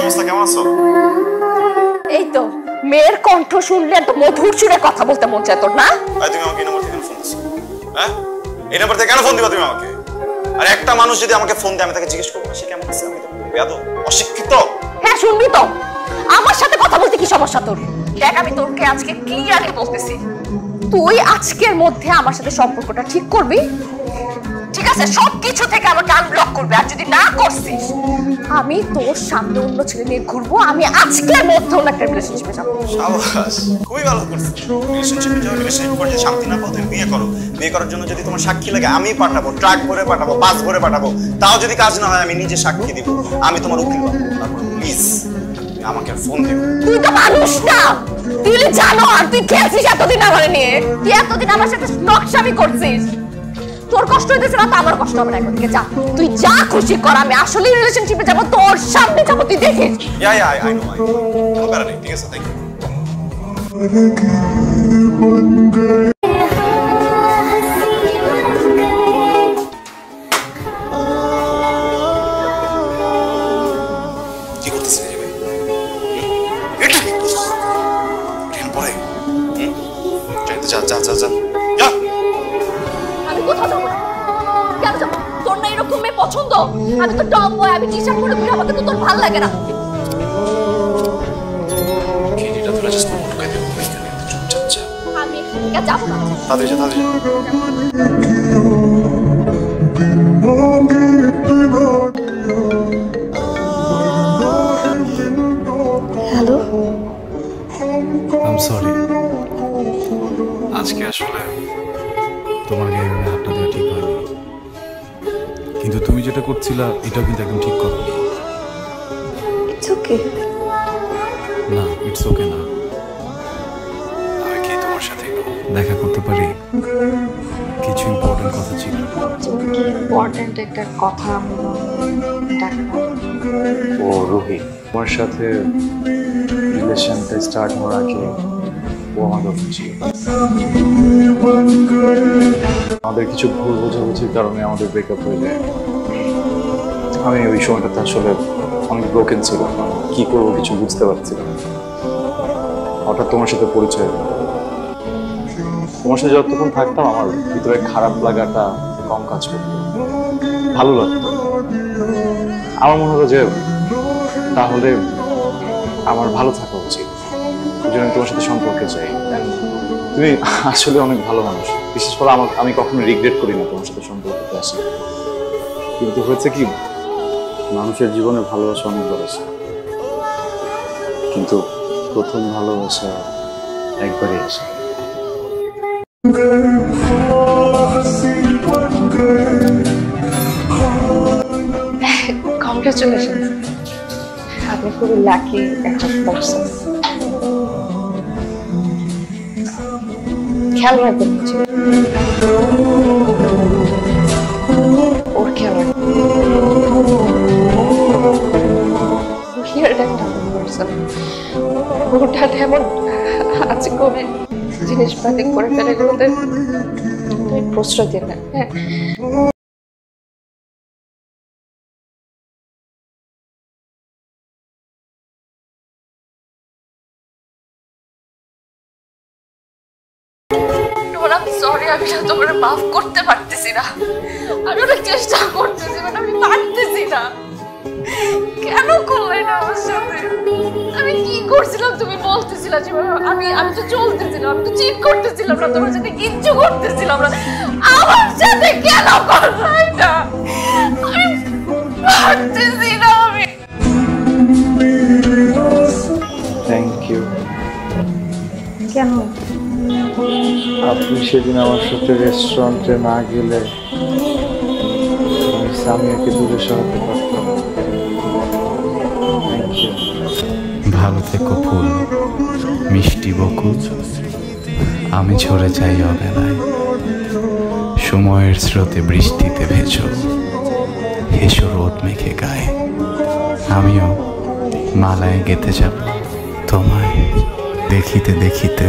অবস্থা, কেমন আছো? এই তো মেয়ের কণ্ঠ শুনলে তো মধুর সুরে কথা বলতে মন চায় তোর, না? তুমি আমাকে এই নাম্বার থেকে ফোন দিছো? হ্যাঁ, এই নাম্বার থেকে কেন ফোন দিবা তুমি আমাকে? আর একটা মানুষ যদি আমাকে ফোন দেয় আমি তাকে জিজ্ঞেস করবো সে কেমন আছে? আমি তো বেয়াদব, অশিক্ষিত। হ্যাঁ শুনবি তো, আমার সাথে কথা বলতে কি সমস্যা তোর? দেখ আমি তোকে আজকে ক্লিয়ারলি বলতেছি, তুই আজকের মধ্যে আমার সাথে সম্পর্কটা ঠিক করবি, ঠিক আছে? সবকিছু থেকে আমাকে আনব্লক করবি, আর যদি না করছিস আমি তোর সামনে অন্য ছেলে নিয়ে ঘুরবো। আমি আজকের মধ্যে অন্য একটা রিলেশনশিপে যাবো। সাবাস, খুবই ভালো করছিস। রিলেশনশিপে যাও, রিলেশনশিপ করে যে শান্তি না পাও তুমি বিয়ে করো। বিয়ে করার জন্য যদি তোমার সাক্ষী লাগে আমি পাঠাবো, ট্রাক ভরে পাঠাবো, বাস ভরে পাঠাবো, তাও যদি কাজ না হয় আমি নিজে সাক্ষী দিব, আমি তোমার উকিল পাবো। তারপর প্লিজ আমাকে ফোন দিও। তুই তো মানুষ না, তুই জানো আর তুই খেলছিস এতদিন আমার নিয়ে, তুই এতদিন আমার সাথে নকশামি করছিস। তোর কষ্ট হইতেছে না তো আমার কষ্ট হবে না, এখন থেকে যা, তুই যা খুশি কর। আমি আসলে রিলেশনশিপে যাব, তোর সামনে যাব, তুই দেখিস। আই নো কোনো ব্যাপার নেই, ঠিক আছে, থ্যাংক ইউ। কি করতেছিস রে ভাই? এটা ট্রেন পরে ট্রেন যা যা যা যা যা। আমি কোথাও যাবো না। কেন যাবো? তোর না এরকম মেয়ে পছন্দ? আমি তো টপ বয়, আমি টি শার্ট পরে ঘুরি, আমাকে তো তোর ভালো লাগে না। কেডিটা ধরে জাস্ট ঢুকে দে এখানে, চুপচাপ যা। আমি এখান থেকে যাবো না। তাড়াতাড়ি যা, তাড়াতাড়ি যা। হ্যালো, আই এম সরি, আজকে আসলে তোমার গায়ে হাতটা দেওয়া ঠিক হয়নি, কিন্তু তুমি যেটা করছিলা এটাও কিন্তু একদম ঠিক করোনি। It's okay. না, ইটস ওকে না। আমি কি তোমার সাথে দেখা করতে পারি? কিছু ইম্পর্টেন্ট কথা ছিল। কি ইম্পর্টেন্ট একটা কথা ও রুহি, তোমার সাথে রিলেশনটা স্টার্ট হওয়ার আগে ও আমাদের ছিল। আমাদের কিছু ভুল বোঝাবুঝির কারণে আমাদের ব্রেকআপ হয়ে যায়। আমি ওই সময়টাতে আসলে অনেক ব্রোকেন ছিলাম, কি করবো কিছু বুঝতে পারছিলাম। হঠাৎ তোমার সাথে পরিচয় হলো। তোমার সাথে যতক্ষণ থাকতাম আমার ভিতরে খারাপ লাগাটা কম কাজ করতো, ভালো লাগতো। আমার মনে হলো যে তাহলে আমার ভালো থাকা উচিত, ওই জন্য তোমার সাথে সম্পর্কে চাই। তুমি আসলে অনেক ভালো মানুষ, বিশেষ করে আমি কখনো রিগ্রেট করি না তোমার সাথে সম্পর্কতে আসি। কিন্তু হয়েছে কি, মানুষের জীবনে ভালোবাসা অনেকবার আসে, কিন্তু প্রথম ভালোবাসা একবারই আসে। কংগ্রেচুলেশন, আপনি খুবই লাকি একটা পারসন। খেয়াল রাখবেন ওর খেয়াল রাখবেন একটা পারসন। ওটা এমন আজকে করে জিনিসপাতি করে ফেলে গেলোতে তুমি প্রশ্রয় দিন না। হ্যাঁ, আমি সরি, আমি না তোমার মাফ করতে পারতেছি না। আমি অনেক চেষ্টা করতেছি, বাট আমি পারতেছি না। কেন করলে না আমার সাথে? আমি কি করছিলাম তুমি বলতেছিলা যে আমি তো চলতেছিলাম, আমি তো চিট করতেছিলাম না, তোমার সাথে কিচ্ছু করতেছিলাম না। আমার সাথে কেন করলাই না? আমি পারতেছি না। আমি থ্যাংক ইউ। কেন? আপনি সেদিন আমার সাথে রেস্টুরেন্টে না গেলে আমি সামিয়াকে দূরে সরাতে পারতাম। Thank you. ভালো থেকো ফুল, মিষ্টি বকুল, আমি ঝরে যাই অবেলায়, সময়ের স্রোতে বৃষ্টিতে ভেজো, হেসো রোদ মেখে গায়ে, আমিও মালায় গেতে যাব তোমায় দেখিতে দেখিতে।